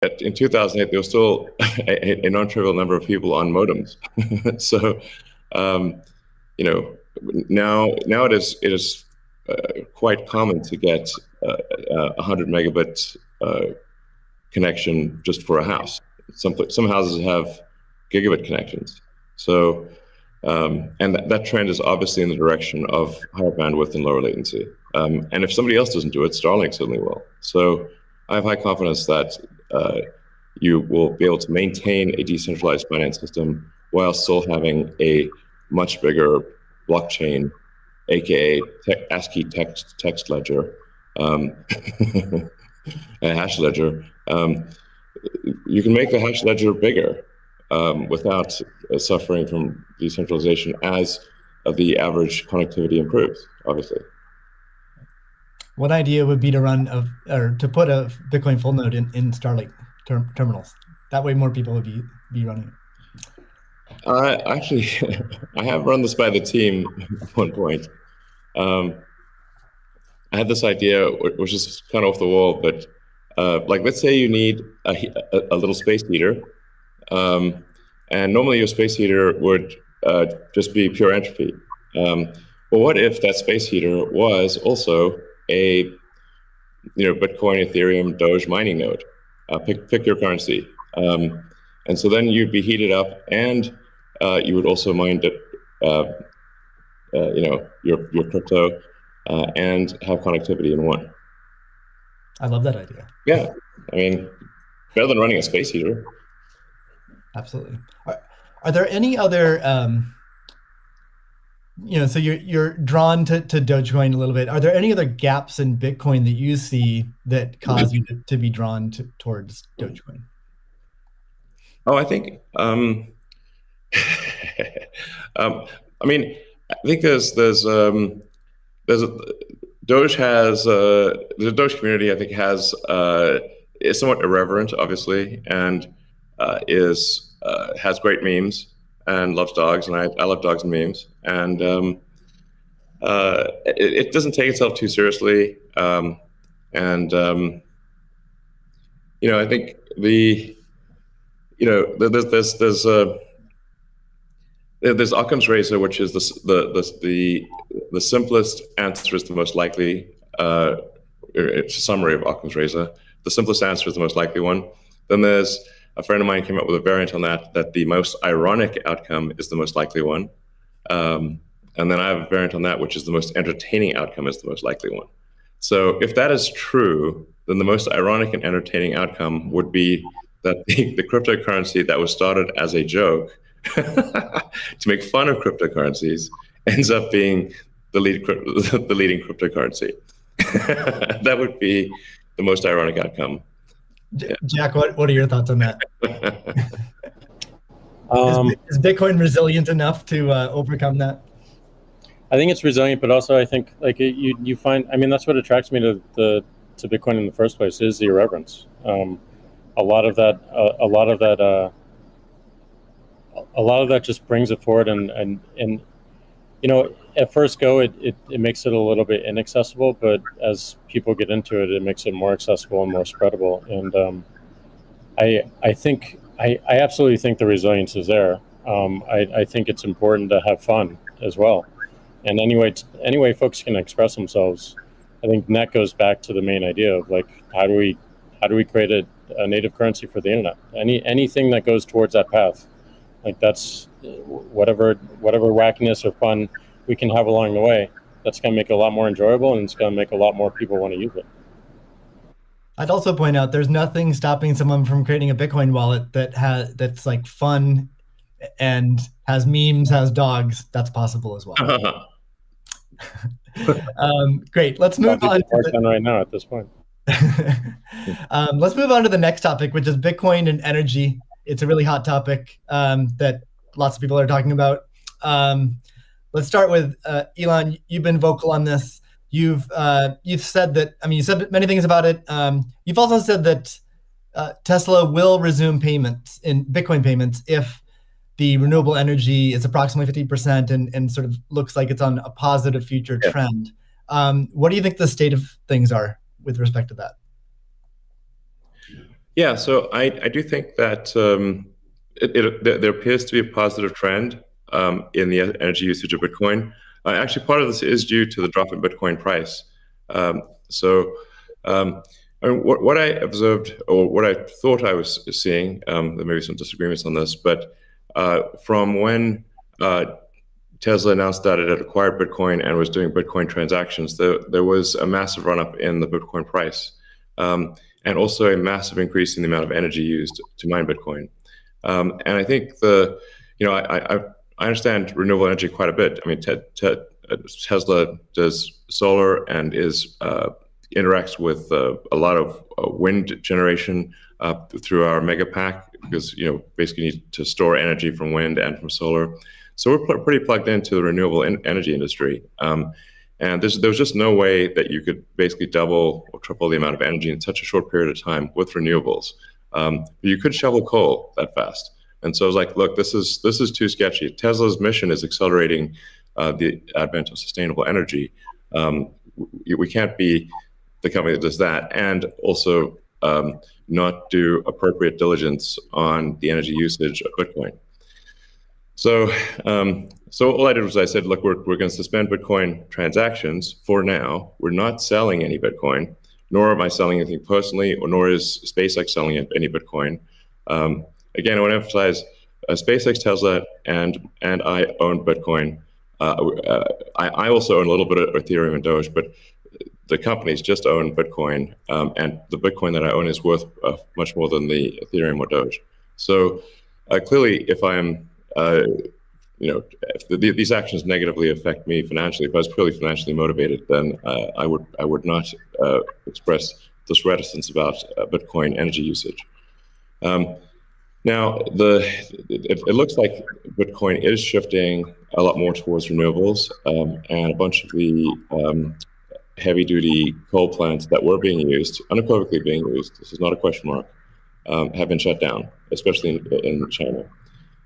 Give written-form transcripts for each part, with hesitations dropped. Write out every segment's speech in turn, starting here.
in 2008, there was still a non-trivial number of people on modems. So, you know, now it is quite common to get a 100 megabit connection just for a house. Some houses have gigabit connections. So, and that trend is obviously in the direction of higher bandwidth and lower latency. And if somebody else doesn't do it, Starlink certainly will. So I have high confidence that you will be able to maintain a decentralized finance system while still having a much bigger blockchain, aka ASCII text ledger, a hash ledger. You can make the hash ledger bigger without suffering from decentralization as the average connectivity improves, obviously. One idea would be to to put a Bitcoin full node in Starlink terminals. That way more people would be running it. Actually, I have run this by the team at one point. I had this idea, which is kind of off the wall, but like, let's say you need a little space heater, and normally your space heater would just be pure entropy. Well, what if that space heater was also a Bitcoin, Ethereum, Doge mining node? Pick your currency, and so then you'd be heated up, and you would also mine your crypto and have connectivity in one. I love that idea. Yeah, I mean, better than running a space heater. Absolutely. Are there any other, so you're drawn to Dogecoin a little bit. Are there any other gaps in Bitcoin that you see that cause you to be drawn towards Dogecoin? Oh, I think, I mean, I think there's Doge has the Doge community, I think, is somewhat irreverent, obviously, and has great memes and loves dogs, and I love dogs and memes, and it doesn't take itself too seriously, and I think there's Occam's razor, which is the simplest answer is the most likely. It's a summary of Occam's razor. The simplest answer is the most likely one. Then there's a friend of mine came up with a variant on that the most ironic outcome is the most likely one. And then I have a variant on that, which is the most entertaining outcome is the most likely one. So if that is true, then the most ironic and entertaining outcome would be that the cryptocurrency that was started as a joke to make fun of cryptocurrencies ends up being the leading cryptocurrency. That would be the most ironic outcome. Jack, what are your thoughts on that? Is Bitcoin resilient enough to overcome that? I think it's resilient, but also I think like you find, I mean, that's what attracts me to Bitcoin in the first place is the irreverence. A lot of that just brings it forward, and at first go it makes it a little bit inaccessible, but as people get into it, it makes it more accessible and more spreadable. And I absolutely think the resilience is there. I think it's important to have fun as well. And anyway folks can express themselves. I think that goes back to the main idea of like how do we create a native currency for the internet? Anything that goes towards that path. Like that's whatever wackiness or fun we can have along the way, that's going to make it a lot more enjoyable, and it's going to make a lot more people want to use it. I'd also point out there's nothing stopping someone from creating a Bitcoin wallet that's like fun and has memes, has dogs. That's possible as well. Great. Let's move on. Right now at this point. Let's move on to the next topic, which is Bitcoin and energy. It's a really hot topic that lots of people are talking about. Let's start with Elon. You've been vocal on this. You've said that. I mean, you said many things about it. You've also said that Tesla will resume payments in Bitcoin payments if the renewable energy is approximately 50% and sort of looks like it's on a positive future trend. What do you think the state of things are with respect to that? Yeah, so I do think that there appears to be a positive trend in the energy usage of Bitcoin. Actually, part of this is due to the drop in Bitcoin price. Um, so, I mean, what I observed, or what I thought I was seeing, there may be some disagreements on this, but from when Tesla announced that it had acquired Bitcoin and was doing Bitcoin transactions, there was a massive run up in the Bitcoin price, and also a massive increase in the amount of energy used to mine Bitcoin. And I think I understand renewable energy quite a bit. I mean, Tesla does solar and interacts with a lot of wind generation through our mega pack, because basically need to store energy from wind and from solar. So we're pretty plugged into the renewable energy industry. And there was just no way that you could basically double or triple the amount of energy in such a short period of time with renewables. You could shovel coal that fast. And so I was like, look, this is too sketchy. Tesla's mission is accelerating the advent of sustainable energy. We can't be the company that does that and also not do appropriate diligence on the energy usage of Bitcoin. So all I did was I said, look, we're going to suspend Bitcoin transactions for now. We're not selling any Bitcoin, nor am I selling anything personally, or nor is SpaceX selling any Bitcoin. Again, I want to emphasize, SpaceX, Tesla, and I own Bitcoin. I also own a little bit of Ethereum and Doge, but the companies just own Bitcoin, and the Bitcoin that I own is worth much more than the Ethereum or Doge. So clearly, if I'm if these actions negatively affect me financially, if I was purely financially motivated, then I would not express this reticence about Bitcoin energy usage. Now, it looks like Bitcoin is shifting a lot more towards renewables, and a bunch of the heavy-duty coal plants that were being used, unequivocally being used, this is not a question mark, have been shut down, especially in China.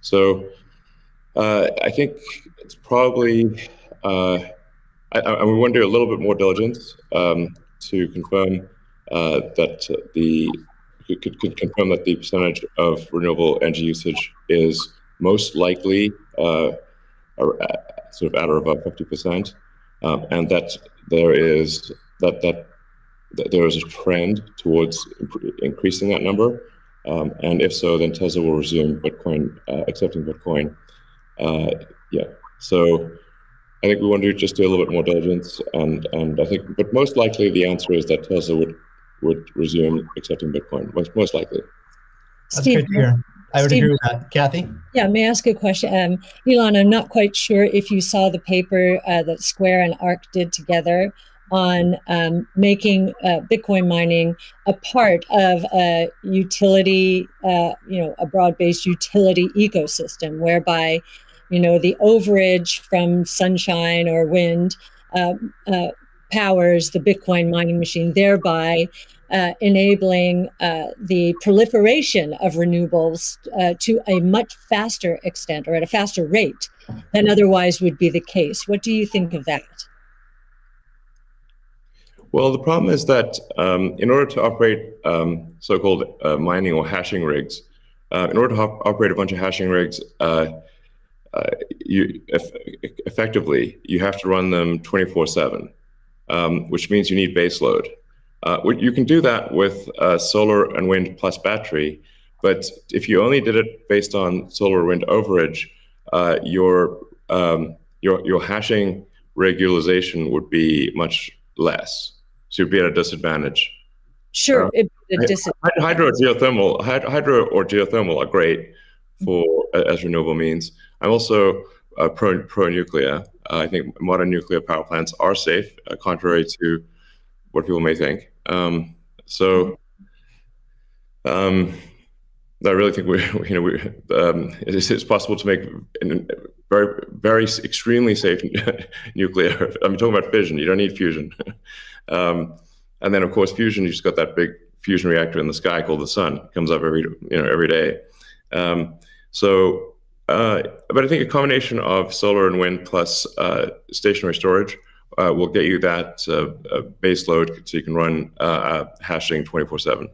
So I think it's probably, we want to do a little bit more diligence to confirm confirm that the percentage of renewable energy usage is most likely sort of at or above 50%, and that there is a trend towards increasing that number. And if so, then Tesla will resume accepting Bitcoin. So I think we want to just do a little bit more diligence, and I think, but most likely the answer is that Tesla would resume accepting Bitcoin. Most likely. That's Steve, good to hear. I would agree with that. Kathy? Yeah, may I ask a question? Elon, I'm not quite sure if you saw the paper that Square and ARK did together on making Bitcoin mining a part of a utility, a broad-based utility ecosystem, whereby, the overage from sunshine or wind powers the Bitcoin mining machine, thereby enabling the proliferation of renewables to a much faster extent, or at a faster rate than otherwise would be the case. What do you think of that? Well, the problem is that in order to operate so-called mining or hashing rigs, in order to operate a bunch of hashing rigs, effectively, you have to run them 24/7, which means you need base load. You can do that with solar and wind plus battery, but if you only did it based on solar wind overage, your hashing rig utilization would be much less. So you'd be at a disadvantage. Sure, hydro or geothermal are great as renewable means. I'm also pro nuclear. I think modern nuclear power plants are safe, contrary to what people may think. I really think it's possible to make very, very extremely safe nuclear. I'm talking about fission. You don't need fusion. And then, of course, fusion. You just got that big fusion reactor in the sky called the sun. It comes up every day. But I think a combination of solar and wind plus stationary storage will get you that base load, so you can run hashing 24/7.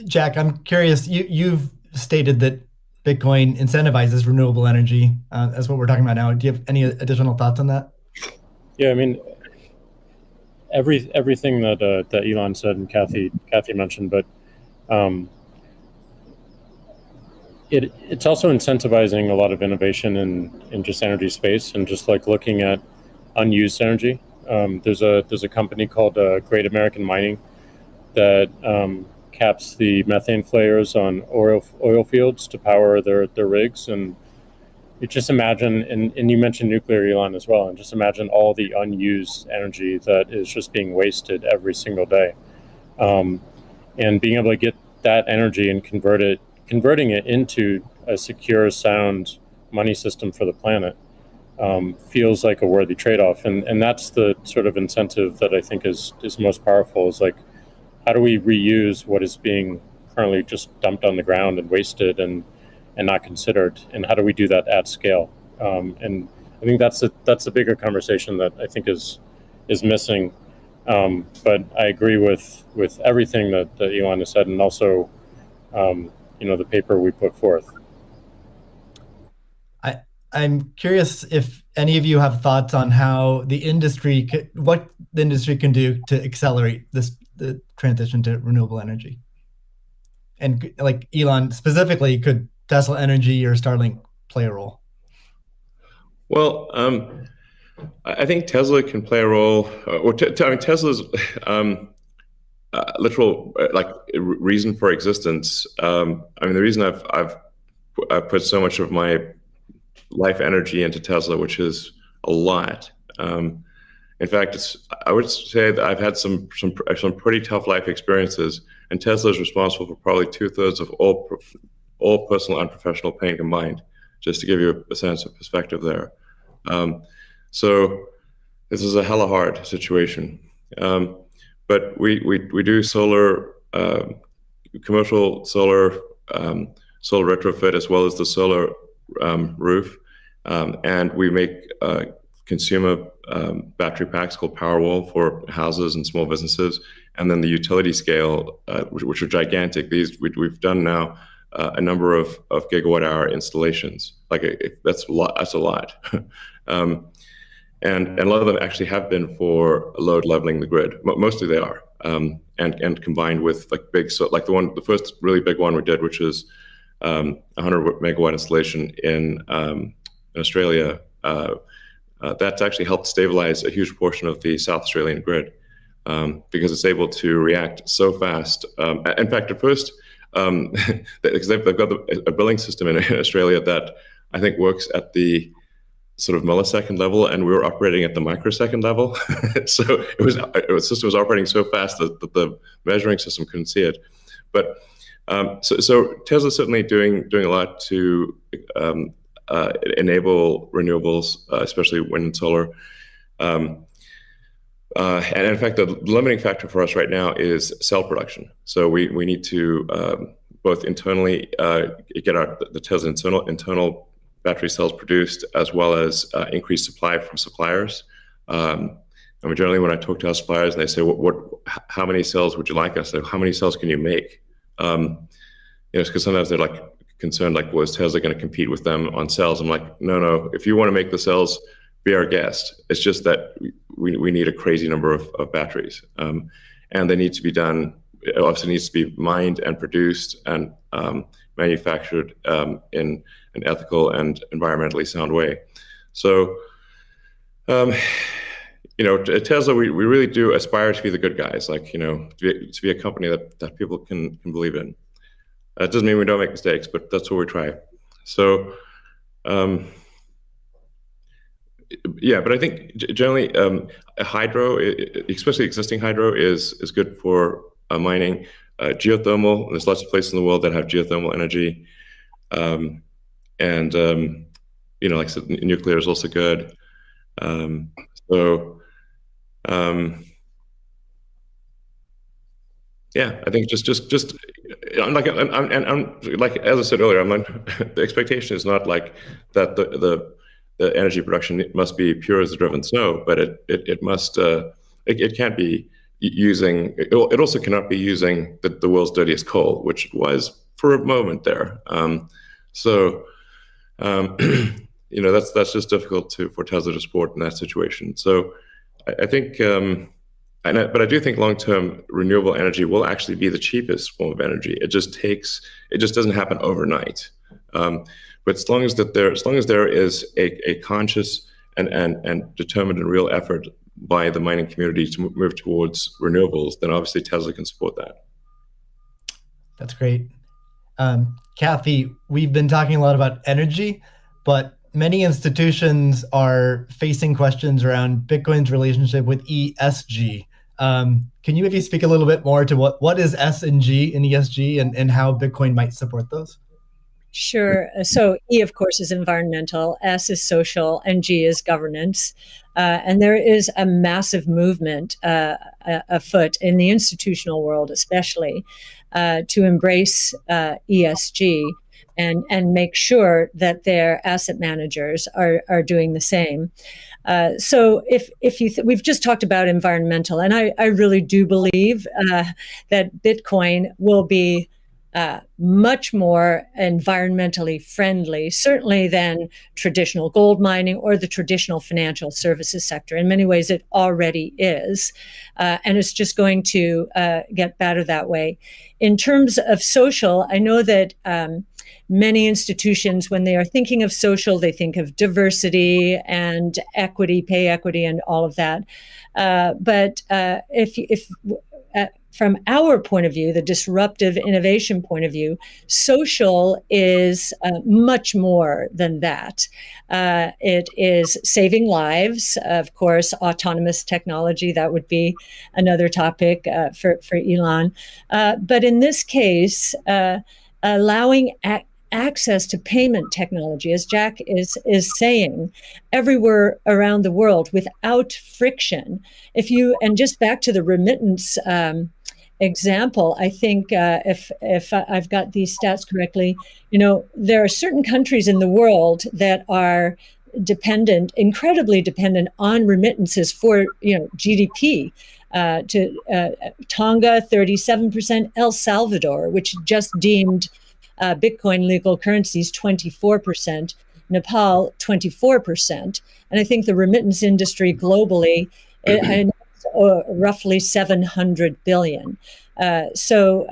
Jack, I'm curious. You've stated that Bitcoin incentivizes renewable energy. That's what we're talking about now. Do you have any additional thoughts on that? Yeah, I mean, everything that Elon said and Kathy mentioned, but it's also incentivizing a lot of innovation in just energy space, and just like looking at unused energy. There's a company called Great American Mining that caps the methane flares on oil fields to power their rigs. And you just imagine, and you mentioned nuclear, Elon, as well, and just imagine all the unused energy that is just being wasted every single day. And being able to get that energy and converting it into a secure, sound money system for the planet feels like a worthy trade-off. And that's the sort of incentive that I think is most powerful, is like, how do we reuse what is being currently just dumped on the ground and wasted and not considered, and how do we do that at scale? And I think that's a bigger conversation that I think is missing. But I agree with everything that Elon has said, and also the paper we put forth. I'm curious if any of you have thoughts on how what the industry can do to accelerate the transition to renewable energy. And like Elon specifically, could Tesla Energy or Starlink play a role? Well, I think Tesla can play a role. Tesla's literal reason for existence. The reason I've put so much of my life energy into Tesla, which is a lot. In fact, I would say that I've had some pretty tough life experiences, and Tesla is responsible for probably 2/3 of all personal and professional pain combined. Just to give you a sense of perspective there. So this is a hella hard situation. But we do solar, commercial solar, solar retrofit, as well as the solar roof, and we make consumer battery packs called Powerwall for houses and small businesses, and then the utility scale, which are gigantic. We've done now a number of gigawatt hour installations. That's a lot. That's a lot. And a lot of them actually have been for load leveling the grid. Mostly they are, and combined with the first really big one we did, which is 100 megawatt installation in Australia. That's actually helped stabilize a huge portion of the South Australian grid, because it's able to react so fast. In fact, at first, because they've got a billing system in Australia that I think works at the sort of millisecond level, and we were operating at the microsecond level. So the system was operating so fast that the measuring system couldn't see it. But so Tesla's certainly doing a lot to enable renewables, especially wind and solar. And in fact, the limiting factor for us right now is cell production. So we need to both internally get the Tesla internal battery cells produced, as well as increase supply from suppliers. Generally, when I talk to our suppliers and they say, how many cells would you like us? How many cells can you make? Because sometimes they're concerned, is Tesla going to compete with them on cells? I'm like, no. If you want to make the cells, be our guest. It's just that we need a crazy number of batteries, and they need to be done. It obviously needs to be mined and produced and manufactured in an ethical and environmentally sound way. So, Tesla, we really do aspire to be the good guys, to be a company that people can believe in. That doesn't mean we don't make mistakes, but that's what we try. So, but I think generally hydro, especially existing hydro, is good for mining. Geothermal, there's lots of places in the world that have geothermal energy. Like I said, nuclear is also good. I think just I'm like as I said earlier, the expectation is not like that the energy production must be pure as the driven snow, but it must it can't be using it also cannot be using the world's dirtiest coal, which it was for a moment there. So that's just difficult for Tesla to support in that situation. So I think, but I do think long-term renewable energy will actually be the cheapest form of energy. It just doesn't happen overnight. But as long as there is a conscious and determined and real effort by the mining community to move towards renewables, then obviously Tesla can support that. That's great. Kathy, we've been talking a lot about energy, but many institutions are facing questions around Bitcoin's relationship with ESG. Can you maybe speak a little bit more to what is S and G in ESG and how Bitcoin might support those? Sure. So E, of course, is environmental, S is social, and G is governance. And there is a massive movement afoot in the institutional world, especially, to embrace ESG and make sure that their asset managers are doing the same. So if you we've just talked about environmental, and I really do believe that Bitcoin will be much more environmentally friendly, certainly than traditional gold mining or the traditional financial services sector. In many ways, it already is, and it's just going to get better that way. In terms of social, I know that many institutions, when they are thinking of social, they think of diversity and equity, pay equity, and all of that. But if from our point of view, the disruptive innovation point of view, social is much more than that. It is saving lives, of course, autonomous technology, that would be another topic for Elon. But in this case, allowing access to payment technology, as Jack is saying, everywhere around the world without friction. And just back to the remittance example, I think if I've got these stats correctly, there are certain countries in the world that are incredibly dependent on remittances for GDP. Tonga, 37%, El Salvador, which just deemed Bitcoin legal currencies, 24%, Nepal, 24%. And I think the remittance industry globally, roughly 700 billion. So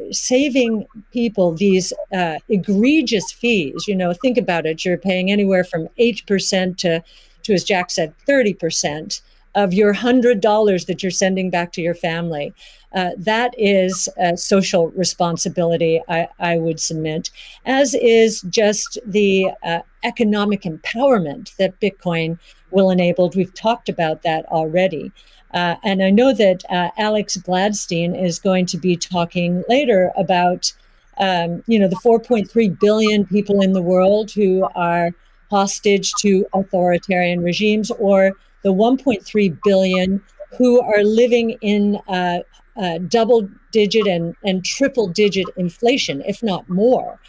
saving people these egregious fees, think about it, you're paying anywhere from 8% to, as Jack said, 30% of your $100 that you're sending back to your family. That is a social responsibility, I would submit, as is just the economic empowerment that Bitcoin will enable. We've talked about that already. And I know that Alex Gladstein is going to be talking later about, the 4.3 billion people in the world who are hostage to authoritarian regimes, or the 1.3 billion who are living in double-digit and triple-digit inflation, if not more.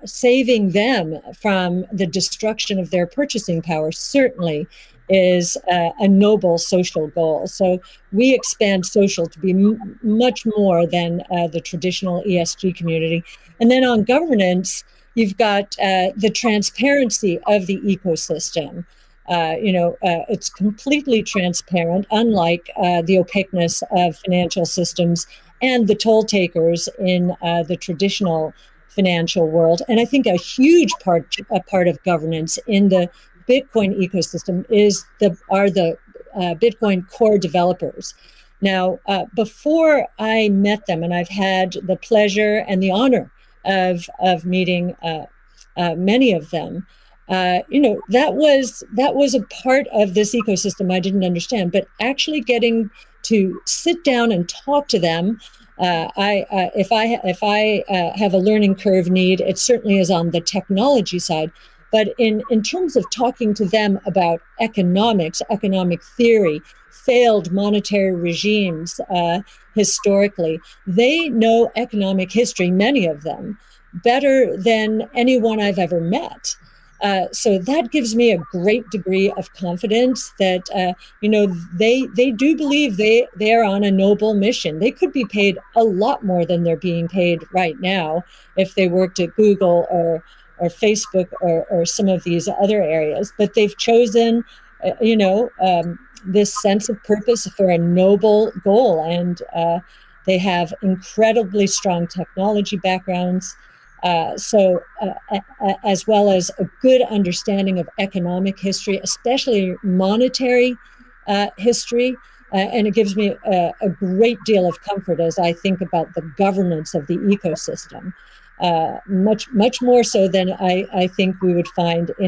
Saving them from the destruction of their purchasing power certainly is a noble social goal. So we expand social to be much more than the traditional ESG community. And then on governance, you've got the transparency of the ecosystem. It's completely transparent, unlike the opaqueness of financial systems and the toll takers in the traditional financial world. And I think a huge part of governance in the Bitcoin ecosystem are the Bitcoin core developers. Now, before I met them, and I've had the pleasure and the honor of meeting many of them, that was a part of this ecosystem I didn't understand. But actually getting to sit down and talk to them, if I have a learning curve need, it certainly is on the technology side. But in terms of talking to them about economics, economic theory, failed monetary regimes historically, they know economic history, many of them, better than anyone I've ever met. So that gives me a great degree of confidence that they do believe they are on a noble mission. They could be paid a lot more than they're being paid right now if they worked at Google or Facebook or some of these other areas. But they've chosen, this sense of purpose for a noble goal, and they have incredibly strong technology backgrounds. As well as a good understanding of economic history, especially monetary history. And it gives me a great deal of comfort as I think about the governance of the ecosystem, much more so than I think we would find in